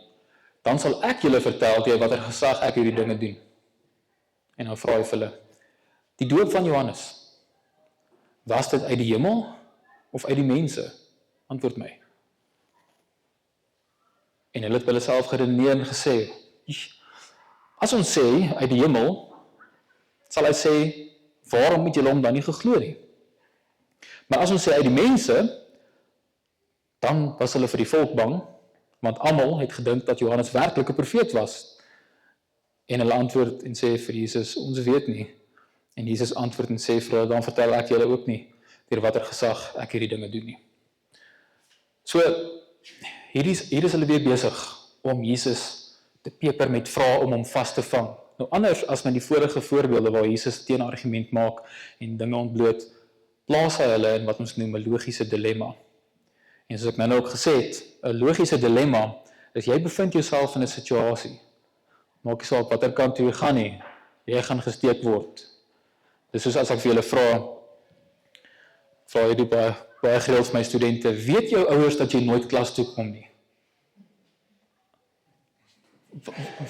dan sal ek julle vertel deur watter gesag ek hierdie dinge doen. En dan vra hy vir hulle, die doop van Johannes, was dit uit die hemel of uit die mense? Antwoord my. En hulle het hulle self geredeneer en gesê, as ons sê uit die hemel, sal hy sê, waarom moet julle hom dan nie geglo nie? Maar as ons sê uit die mense, dan was hulle vir die volk bang, want almal het gedink dat Johannes werklik 'n profeet was. En hulle antwoord en sê vir Jesus, ons weet nie. En Jesus antwoord en sê vir hulle, dan vertel ek julle ook nie, deur watter gesag ek hierdie dinge doen nie. So, hier is hulle weer besig om Jesus te peper met vrae om hom vas te vang. Nou anders as met die vorige voorbeelde waar Jesus teenargument maak en dinge ontbloot, plaas hy hulle in wat ons noem 'n logiese dilemma. En soos ek nou ook gesê het, 'n logiese dilemma is jy bevind jouself in 'n situasie. Maak nie saak watter kant toe jy gaan nie, jy gaan gesteek word. Dis soos as ek vir julle vra jy baie gereeld vir my studente, weet jou ouers dat jy nooit klas toe kom nie?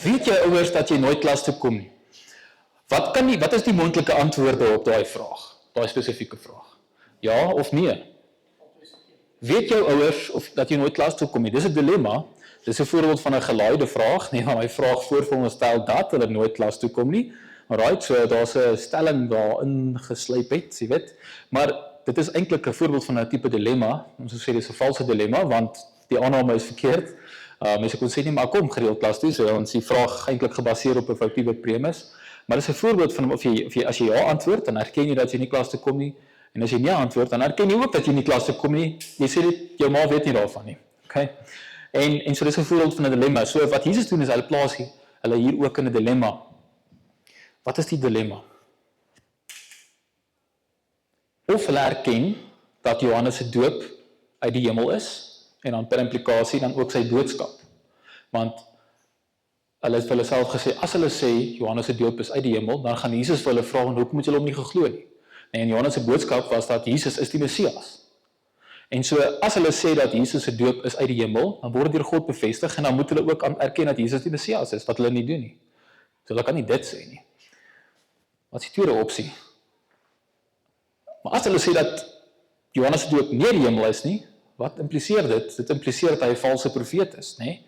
Weet jou ouers dat jy nooit klas toe kom nie? Wat is die moontlike antwoorde op daai vraag? Daai spesifieke vraag? Ja of nee? Weet jou ouers of dat jy nooit klas toe kom nie? Dis 'n dilemma. Dis 'n voorbeeld van 'n gelaaide vraag, nee, maar my vraag voorveronderstel dat hulle nooit klas toe kom nie. Alright, so daar's 'n stelling daarin geslyp het, jy weet. Maar dit is eintlik 'n voorbeeld van 'n tipe dilemma. Ons sê dis 'n valse dilemma want die aanname is verkeerd. Mense kon sê nie maar kom gereeld klas toe, so ons die vraag eintlik gebaseer op 'n foutiewe premis. Maar dis 'n voorbeeld van of jy as jy ja antwoord, dan erken jy dat jy nie klas toe kom nie. En as jy nee antwoord, dan erken jy ook dat jy nie klas toe kom nie. Jy sê dit jou ma weet nie daarvan nie. Okay? En so dis 'n voorbeeld van 'n dilemma. So wat Jesus doen is hulle plaas hulle hier ook in 'n dilemma. Wat is die dilemma? Of hulle erken dat Johannes se doop uit die hemel is en dan per implikasie dan ook sy boodskap. Want hulle het vir hulle self gesê, as hulle sê Johannes se doop is uit die hemel, dan gaan Jesus vir hulle vra, hoekom moet julle hom nie geglo nie? En Johannes se boodskap was dat Jesus is die Messias. En so as hulle sê dat Jesus se doop is uit die hemel, dan word dit deur God bevestig en dan moet hulle ook erken dat Jesus die Messias is, wat hulle nie doen nie. So hulle kan nie dit sê nie. Wat is die tweede opsie? Maar as hulle sê dat Johannes se doop nie die hemel is nie, wat impliseer dit? Dit impliseer dat hy 'n valse profeet is, nê?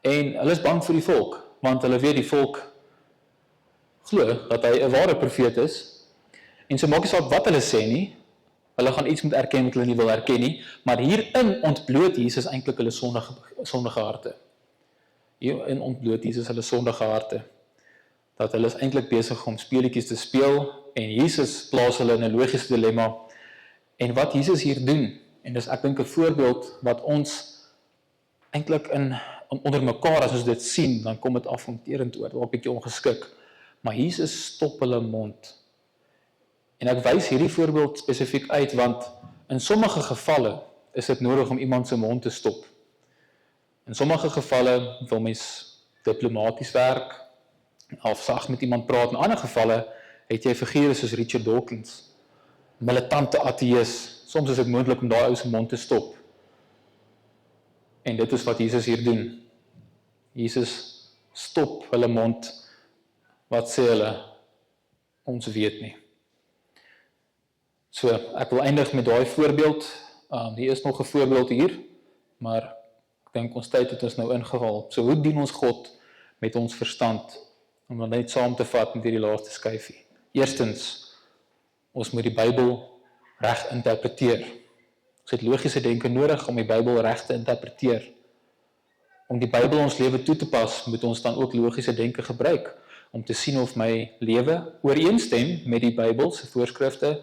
En hulle is bang vir die volk, want hulle weet die volk glo dat hy 'n ware profeet is. En so maak nie saak wat hulle sê nie, hulle gaan iets moet erken wat hulle nie wil erken nie, maar hierin ontbloot Jesus eintlik hulle sondige harte. Hierin ontbloot Jesus hulle sondige harte. Dat hulle is eintlik besig om speletjies te speel, en Jesus plaas hulle in 'n logiese dilemma. En wat Jesus hier doen, en dis ek dink 'n voorbeeld wat ons eintlik onder mekaar, as ons dit sien, dan kom dit afronterend oor, 'n bietjie ongeskik. Maar Jesus stop hulle mond. En ek wys hierdie voorbeeld spesifiek uit, want in sommige gevalle is dit nodig om iemand se mond te stop. In sommige gevalle wil mens diplomaties werk, of sag met iemand praat. In ander gevalle het jy figure soos Richard Dawkins, militante ateïs. Soms is dit moontlik om daai ou se mond te stop. En dit is wat Jesus hier doen. Jesus stop hulle mond. Wat sê hulle? Ons weet nie. So, ek wil eindig met daai voorbeeld. Hier is nog 'n voorbeeld hier, maar ek dink ons tyd het ons nou ingehaal. So, hoe dien ons God met ons verstand? Om dan net saam te vat met hierdie laaste skyfie. Eerstens, ons moet die Bybel reg interpreteer. Ons het logiese denke nodig om die Bybel reg te interpreteer. Om die Bybel ons lewe toe te pas, moet ons dan ook logiese denke gebruik, om te sien of my lewe ooreenstem met die Bybel se voorskrifte,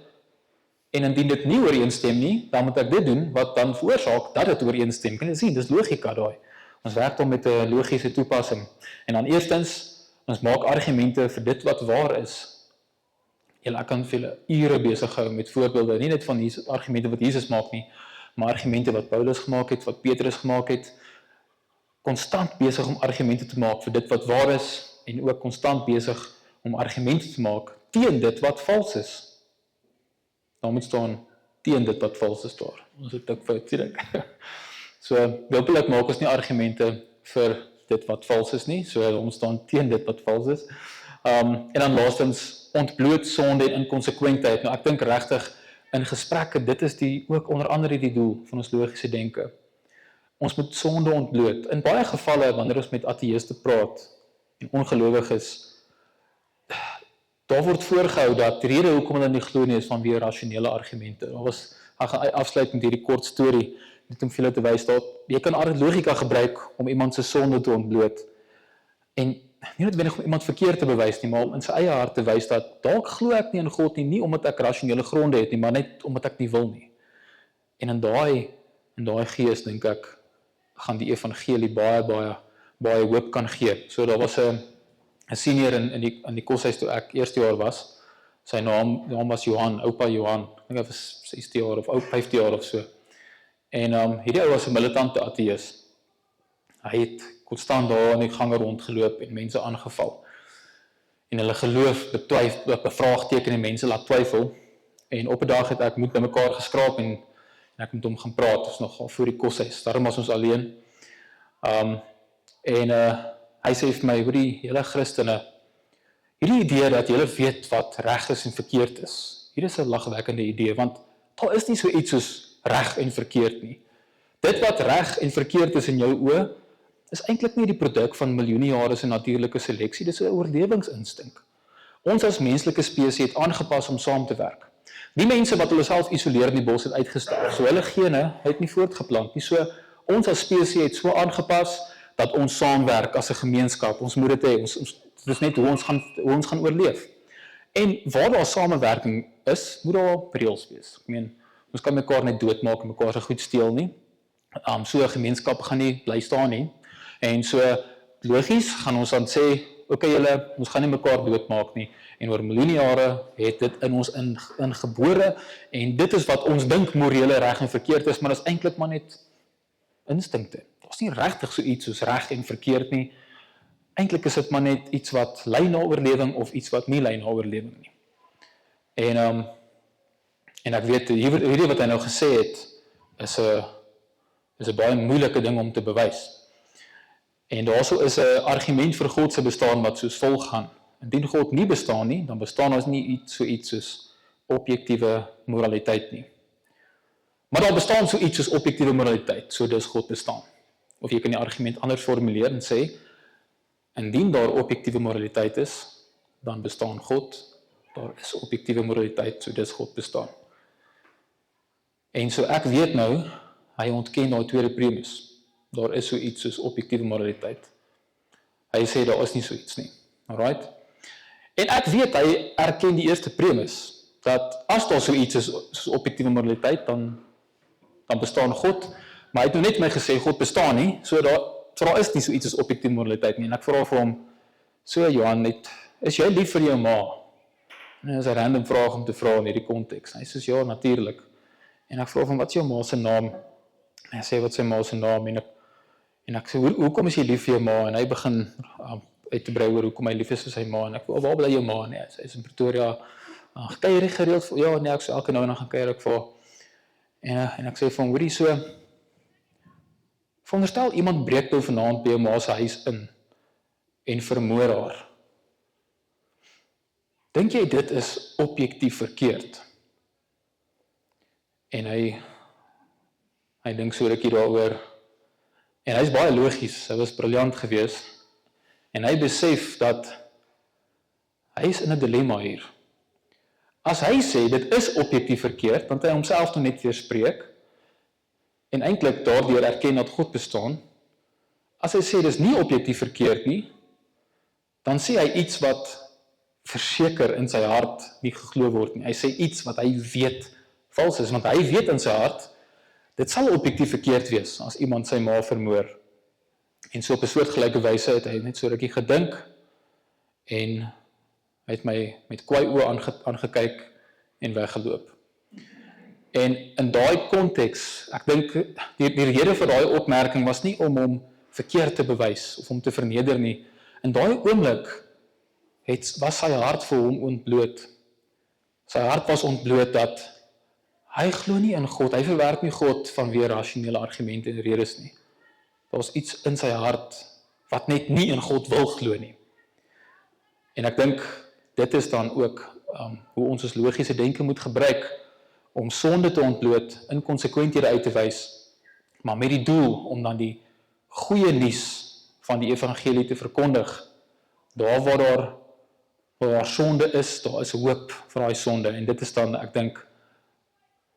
en indien dit nie ooreenstem nie, dan moet ek dit doen, wat dan veroorsaak dat dit ooreenstem. Kan jy sien, dis logika daai. Ons werk dan met 'n logiese toepassing. En dan eerstens, ons maak argumente vir dit wat waar is. Ek kan vele ure besig hou met voorbeelde, nie net van die argumente wat Jesus maak nie, maar argumente wat Paulus gemaak het, wat Petrus gemaak het, konstant besig om argumente te maak vir dit wat waar is, en ook konstant besig om argumente te maak teen dit wat vals is. Daar moet staan, teen dit wat vals is daar. Ons het ook fout, sien ek. So, hopelik maak ons nie argumente vir dit wat vals is nie, so ons staan teen dit wat vals is. En dan laastens, ontbloot sonde en inkonsekwentheid. Nou, ek dink regtig in gesprekke, dit is ook onder andere die doel van ons logiese denke. Ons moet sonde ontbloot. In baie gevalle, wanneer ons met ateïste praat, en ongelowiges, daar word voorgehou dat die rede hoekom hulle nie glo nie is vanweë rasionele argumente. Ek gaan afsluit met hierdie kort storie, net om vir julle te wys dat jy kan logika gebruik om iemand se sonde te ontbloot. En nie noodwendig om iemand verkeerd te bewys nie, maar om in sy eie hart te wys dat dalk glo ek nie in God nie omdat ek rasionele gronde het nie, maar net omdat ek nie wil nie. En in daai gees dink ek gaan die evangelie baie hoop kan gee. So daar was 'n senior in die koshuis toe ek eerste jaar was. Sy naam was Johan, oupa Johan. Ek dink hy was 60 jaar of 50 jaar of so. En hierdie ou was 'n militante ateïs. Hy het konstant daar in die gange rondgeloop en mense aangeval. En hulle geloof bevraagteken en mense laat twyfel. En op 'n dag het ek met mekaar geskraap en ek het met hom gaan praat. Ons nogal voor die koshuis. Daarom was ons alleen. Hy sê vir my, hierdie hele Christene, hierdie idee dat julle weet wat reg is en verkeerd is, hier is 'n lagwekkende idee, want daar is nie so iets soos reg en verkeerd nie. Dit wat reg en verkeerd is in jou oë, is eintlik nie die produk van miljoene jare se natuurlike seleksie, dis 'n oorlewingsinstink. Ons as menslike spesies het aangepas om saam te werk. Die mense wat hulle self isoleer in die bos het uitgestorf, so hulle gene het nie voortgeplant nie. So ons as spesies het so aangepas dat ons saamwerk as 'n gemeenskap. Ons moet dit hê. Dit is net hoe ons gaan oorleef. En waar daar samewerking is, moet daar reëls wees. Ek meen, ons kan mekaar net doodmaak en mekaar se goed steel nie. So 'n gemeenskap gaan nie bly staan nie. En so logies gaan ons dan sê, okay ons gaan nie mekaar doodmaak nie. En oor miljoene jare het dit in ons ingebore en dit is wat ons dink morele reg en verkeerd is, maar dit is eintlik maar net instinkte. Daar's nie regtig so iets soos reg en verkeerd nie. Eintlik is dit maar net iets wat lei na oorlewing of iets wat nie lei na oorlewing nie. En ek weet hierdie wat hy nou gesê het is 'n baie moeilike ding om te bewys. En daarso is 'n argument vir God se bestaan wat soos volg gaan. Indien God nie bestaan nie, dan bestaan ons nie so iets soos objektiewe moraliteit nie. Maar daar bestaan so iets soos objektiewe moraliteit, so dus God bestaan. Of jy kan die argument anders formuleer en sê, indien daar objektiewe moraliteit is, dan bestaan God, Daar is objektiewe moraliteit, so dis God bestaan. En so ek weet nou, hy ontken daai tweede premis. Daar is so iets soos objektiewe moraliteit. Hy sê daar is nie so iets nie. Alright? En ek weet hy erken die eerste premis, dat as daar so iets is soos objektiewe moraliteit, dan bestaan God, maar hy het nou net my gesê, God bestaan nie, so daar is nie so iets as objectieve moraliteit nie, en ek vra vir hom, so Johan, net, is jy lief vir jou ma? En dit is 'n random vraag om te vra in hierdie konteks. Hy sê, ja, natuurlik. En ek vra vir hom, wat is jou ma se naam? En hy sê, wat is sy ma se naam? En ek sê, hoekom is jy lief vir jou ma? En hy begin uit te brei oor hoekom hy lief is vir sy ma. En ek vra, waar bly jou ma? Nee, sy is in Pretoria, kuier jy gereeld vir, ja, nee, ek sê, elke nou en dan gaan kuier ek vir. En ek sê vir hom, hoorie so, veronderstel iemand breek nou vanaand by jou ma se huis in en vermoor haar. Dink jy dit is objektief verkeerd? En hy dink so rukkie daaroor. En hy's baie logies, hy was briljant geweest. En hy besef dat hy is in 'n dilemma hier. As hy sê dit is objektief verkeerd, dan het hy homself net weerspreek en eintlik daardeur erken dat God bestaan. As hy sê dis nie objektief verkeerd nie, dan sê hy iets wat verseker in sy hart nie geglo word nie. Hy sê iets wat hy weet vals is, want hy weet in sy hart, dit sal objektief verkeerd wees as iemand sy ma vermoor. En so op 'n soortgelyke wyse het hy net so rukkie gedink en hy het my met kwaai oë aangekyk en weggeloop. En in daai konteks, ek dink die rede vir daai opmerking was nie om hom verkeerd te bewys of om te verneder nie. In daai oomblik was sy hart vir hom ontbloot. Sy hart was ontbloot dat hy glo nie in God, hy verwerp nie God vanweë rasionele argumente en redes nie. Daar's iets in sy hart wat net nie in God wil glo nie. En ek dink dit is dan ook hoe ons ons logiese denke moet gebruik om sonde te ontbloot, inkonsekwenthede uit te wys, maar met die doel om dan die goeie nuus van die evangelie te verkondig. Daar waar daar sonde is, daar is hoop vir daai sonde, en dit is dan, ek dink,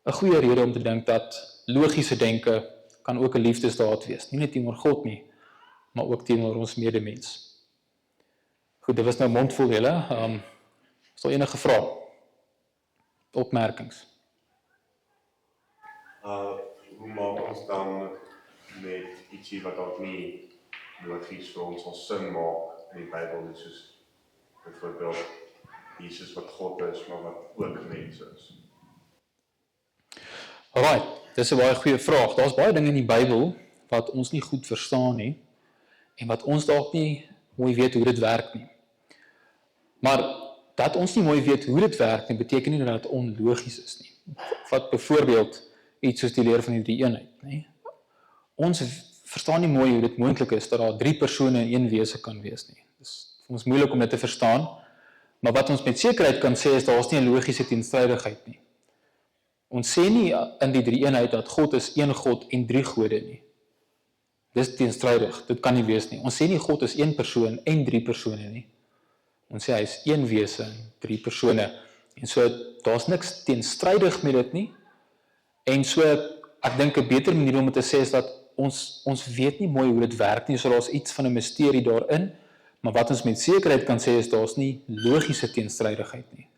'n goeie rede om te dink dat logiese denke kan ook 'n liefdesdaad wees, nie net teenoor God nie, maar ook teenoor ons medemens. Goed, dit was nou mondvol julle. Is daar enige vrae? Opmerkings? Hoe maak ons dan met ietsie wat dalk nie logies vir ons sal sin maak in die Bybel nie, soos byvoorbeeld Jesus wat God is, maar wat ook mens is? Alright, dis 'n baie goeie vraag. Daar's baie dinge in die Bybel wat ons nie goed verstaan nie en wat ons dalk nie mooi weet hoe dit werk nie. Maar dat ons nie mooi weet hoe dit werk nie, beteken nie dat dit onlogies is nie. Vat byvoorbeeld iets soos die leer van die drie-eenheid, nie? Ons verstaan nie mooi hoe dit moontlik is dat daar 3 persone in een wese kan wees nie. Dit is vir ons moeilik om dit te verstaan, maar wat ons met sekerheid kan sê is daar's nie 'n logiese teenstrydigheid nie. Ons sê nie in die drie-eenheid dat God is een God en 3 gode nie. Dis teenstrydig, dit kan nie wees nie. Ons sê nie God is 1 persoon en 3 persone nie. Ons sê hy is 1 wese en 3 persone. En so, daar's niks teenstrydig met dit nie. En so, ek dink 'n beter manier om te sê is dat ons weet nie mooi hoe dit werk nie, so daar's iets van 'n misterie daarin, maar wat ons met sekerheid kan sê is daar's nie logiese teenstrydigheid nie.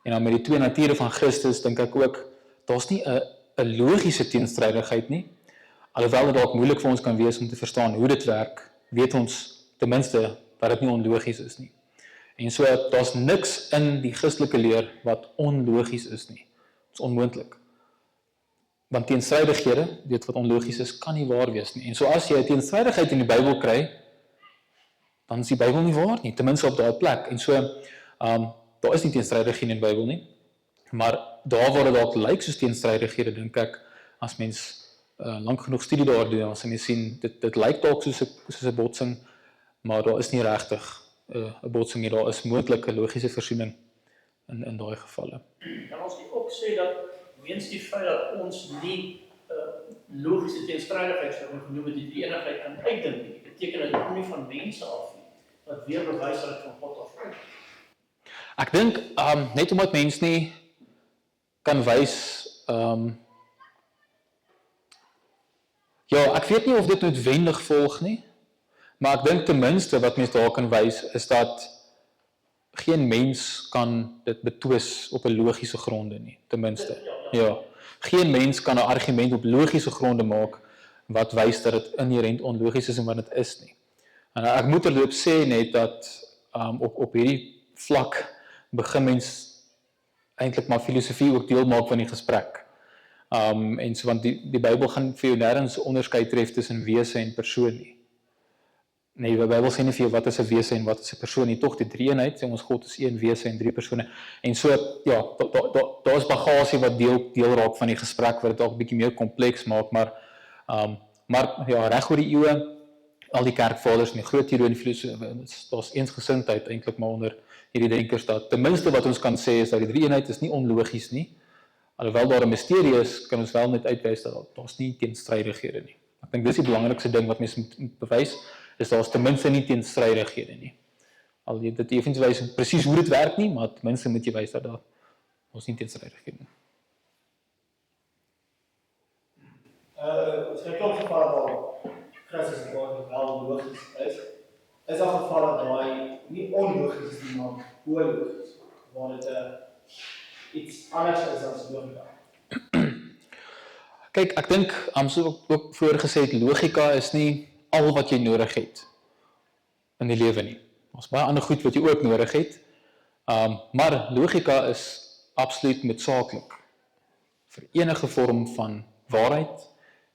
En dan met die 2 nature van Christus dink ek ook, daar's nie 'n logiese teenstrydigheid nie, alhoewel dit dalk moeilik vir ons kan wees om te verstaan hoe dit werk, weet ons ten minste dat dit nie onlogies is nie. En so, daar's niks in die Christelike leer wat onlogies is nie. Dit is onmoontlik. Want teenstrydighede, weet wat onlogies is, kan nie waar wees nie. En so as jy 'n teenstrydigheid in die Bybel kry, dan is die Bybel nie waar nie, ten minste op daai plek. En so, daar is nie teenstrydighede in die Bybel nie, maar daar waar dit dalk lyk soos teenstrydighede, dink ek, as mens lank genoeg studie daar doen, as mens sien, dit lyk dalk soos 'n botsing, maar daar is nie regtig 'n botsing nie, daar is moontlik 'n logiese versoening in daai gevalle. Kan ons nie ook sê dat weens die feit dat ons nie logiese teenstrydigheid sou genoem het die drie-eenigheid kan uitdink nie, beteken dit ook nie van mense af nie, wat weer bewys dat dit van God af is. Ek dink net omdat mens nie kan wys ja, ek weet nie of dit noodwendig volg nie, maar ek dink ten minste wat mens daar kan wys is dat geen mens kan dit betwis op 'n logiese gronde nie, ten minste. Ja, geen mens kan 'n argument op logiese gronde maak wat wys dat dit inherent onlogies is en wat dit is nie. En ek moet terloops sê net dat op hierdie vlak begin mens eintlik maar filosofie ook deel maak van die gesprek. En so want die Bybel gaan vir jou nêrens onderskeid tref tussen wese en persoon nie. Nee, die Bybel sê nie vir jou wat is 'n wese en wat is 'n persoon nie, tog die drie-eenheid, sê ons God is een wese en drie persone. En so ja, daar is bagasie wat deel raak van die gesprek wat dit dalk 'n bietjie meer kompleks maak, maar ja, reg oor die eeue al die kerkvaders en die groot teoloë en filosofie, daar's eensgesindheid eintlik maar onder hierdie denkers dat ten minste wat ons kan sê is dat die drie-eenheid is nie onlogies nie. Alhoewel daar 'n misterie is, kan ons wel net uitwys dat daar's nie teenstrydighede nie. Ek dink dis die belangrikste ding wat mense moet bewys, is daar's ten minste nie teenstrydighede nie. Al jy dit effens wys presies hoe dit werk nie, maar ten minste moet jy wys dat ons nie teenstrydighede nie. Ons het ook geval dat Christus wel logies is al geval dat daai nie onlogies is nie, maar logies, waar dit iets anders is as logika. Kyk, ek dink, so ook vroeër gesê het, logika is nie al wat jy nodig het in die lewe nie. Daar's baie ander goed wat jy ook nodig het, maar logika is absoluut noodsaaklik vir enige vorm van waarheid,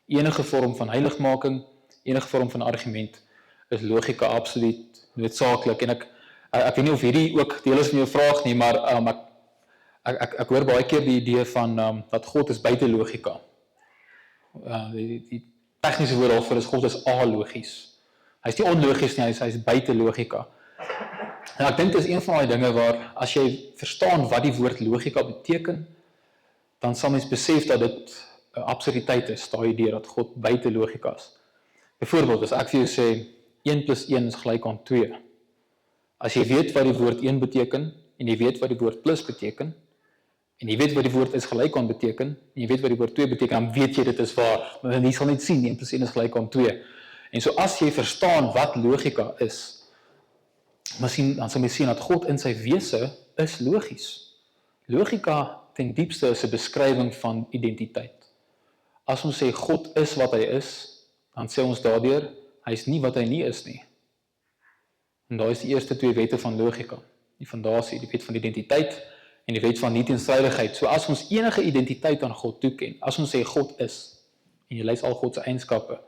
enige vorm van heiligmaking, enige vorm van argument, is logika absoluut noodsaaklik. En ek weet nie of hierdie ook deel is van jou vraag nie, maar ek hoor baie keer die idee van dat God is buite logika. Die tegniese woord daarvoor is God is alogies. Hy is nie onlogies nie, hy is buite logika. En ek dink dit is een van die dinge waar as jy verstaan wat die woord logika beteken, dan sal mens besef dat dit 'n absurditeit is, daai idee dat God buite logika is. Byvoorbeeld, as ek vir jou sê 1 + 1 is gelyk aan 2. As jy weet wat die woord 1 beteken en jy weet wat die woord plus beteken en jy weet wat die woord is gelyk aan beteken en jy weet wat die woord 2 beteken, dan weet jy dit is waar. En jy sal net sien 1 + 1 is gelyk aan 2. En so as jy verstaan wat logika is, dan sal jy sien dat God in sy wese is logies. Logika ten diepste is 'n beskrywing van identiteit. As ons sê God is wat hy is, dan sê ons daardeur hy is nie wat hy nie is nie. En daar is die eerste twee wette van logika. Die fondasie, die wet van identiteit en die wet van nie-teenstrydigheid. So as ons enige identiteit aan God toeken, as ons sê God is, en jy lys al God se eienskappe,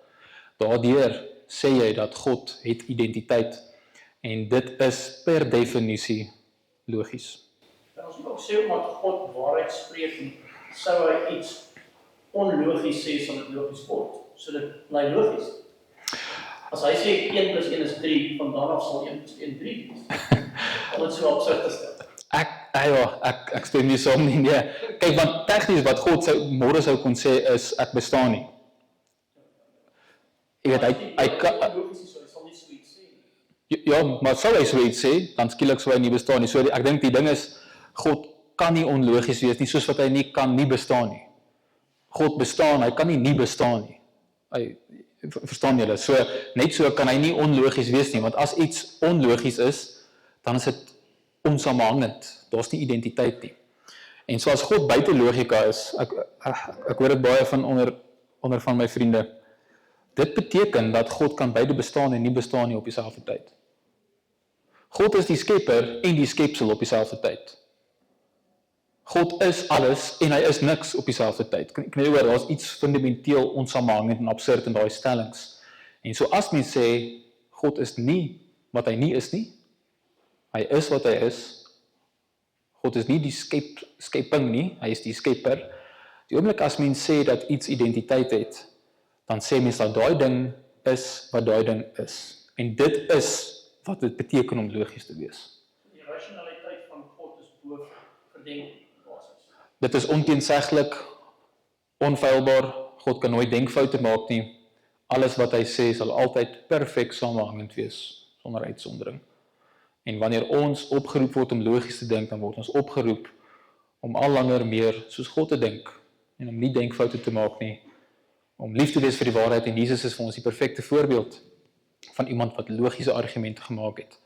daardeur sê jy dat God het identiteit en dit is per definisie logies. En ons moet ook sê omdat God waarheid spreek, sou hy iets onlogies sê sal dit logies word. So dit bly logies. As hy sê 1 + 1 is 3, van daaraf sal 1 + 1 3 wees. Om dit so absurd te stel. Ek stem nie saam nie. Nee. Kyk, want tegnies wat God môre sou kon sê is ek bestaan nie. Jy weet hy kan sal nie so iets sê. ja, maar sou hy so iets sê, dan skielik sou hy nie bestaan nie. So ek dink die ding is God kan nie onlogies wees nie, soos wat hy nie kan nie bestaan nie. God bestaan, hy kan nie bestaan nie. Hy verstaan julle? So net so kan hy nie onlogies wees nie, want as iets onlogies is, dan is dit onsamehangend. Daar's nie identiteit nie. En so as God buite logika is, ek hoor dit baie van onder van my vriende. Dit beteken dat God kan beide bestaan en nie bestaan nie op dieselfde tyd. God is die skepper en die skepsel op dieselfde tyd. God is alles en hy is niks op dieselfde tyd. Kan jy hoor, daar's iets fundamenteel onsamehangend en absurd in daai stellings. En so as mens sê God is nie wat hy nie is nie, hy is wat hy is. God is nie die skepping nie, hy is die skepper. Die oomblik as mens sê dat iets identiteit het, dan sê mens dat daai ding is wat daai ding is. En dit is wat dit beteken om logies te wees. Die rationaliteit van God is bo verdenking. Dit is onteenseglik, onfeilbaar, God kan nooit denkfoute maak nie. Alles wat hy sê sal altyd perfek samehangend wees, sonder uitsondering. En wanneer ons opgeroep word om logies te dink, dan word ons opgeroep om al langer meer soos God te dink en om nie denkfoute te maak nie, om lief te wees vir die waarheid en Jesus is vir ons die perfekte voorbeeld van iemand wat logiese argumente gemaak het.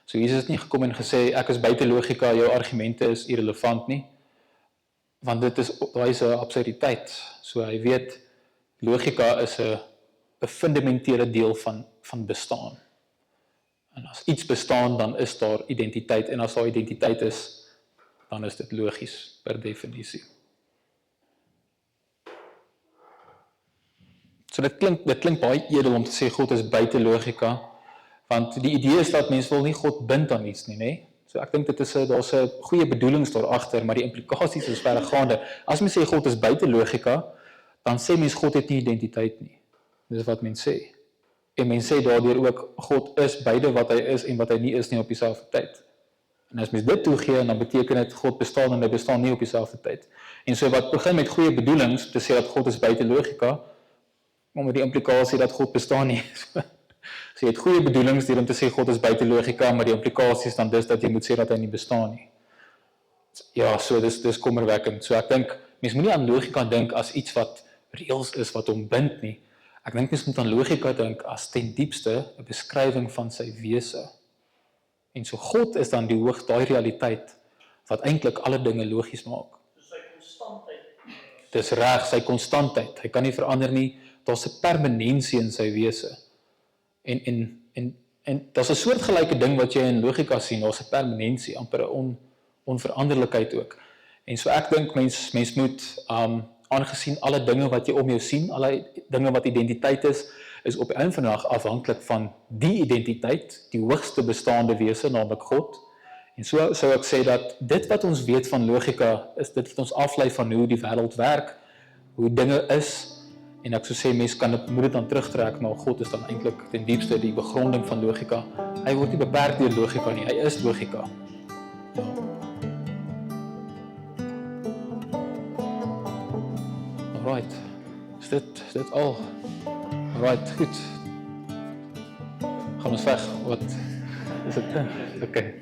So Jesus het nie gekom en gesê, ek is buite logika, jou argumente is irrelevant nie, want dit is 'n absurditeit. So hy weet, logika is 'n fundamentele deel van bestaan. En as iets bestaan, dan is daar identiteit, en as daar identiteit is, dan is dit logies, per definisie. So dit klink baie edel om te sê God is buite logika, want die idee is dat mens wil nie God bind aan iets nie, né? So ek dink daar's 'n goeie bedoelings daar agter, maar die implikasies is verregaande. As mens sê God is buite logika, dan sê mens God het nie identiteit nie. Dis wat mens sê. En mens sê daardeur ook God is beide wat hy is en wat hy nie is nie op dieselfde tyd. En as mens dit toegee, dan beteken dit God bestaan en hy bestaan nie op dieselfde tyd. En so wat begin met goeie bedoelings, te sê dat God is buite logika, maar met die implikasie dat God bestaan nie. So jy het goeie bedoelings deur om te sê God is buite logika, maar die implikasie is dan dis dat jy moet sê dat hy nie bestaan nie. Ja, so dis kommerwekkend. So ek dink, mens moet nie aan logika dink as iets wat reëls is wat hom bind nie. Ek dink mens moet aan logika dink as ten diepste 'n beskrywing van sy wese. En so God is dan daai realiteit wat eintlik alle dinge logies maak. So sy konstantheid. Dis reg, sy konstantheid. Hy kan nie verander nie. Daar's 'n permanensie in sy wese. En daar's 'n soortgelyke ding wat jy in logika sien, daar's 'n permanensie, amper 'n onveranderlikheid ook. En so ek dink mens moet aangesien alle dinge wat jy om jou sien, alle dinge wat identiteit is op die einde van die dag afhanklik van die identiteit, die hoogste bestaande wese, naamlik God. En so sou ek sê dat dit wat ons weet van logika, is dit wat ons aflei van hoe die wêreld werk, hoe dinge is, en ek sou sê, mens moet dit dan terugtrek, maar God is dan eintlik ten diepste die begronding van logika. Hy word nie beperk deur logika nie, hy is logika. Ja. Alright, is dit al? Alright, goed. Gaan ons weg, wat is dit? Okay.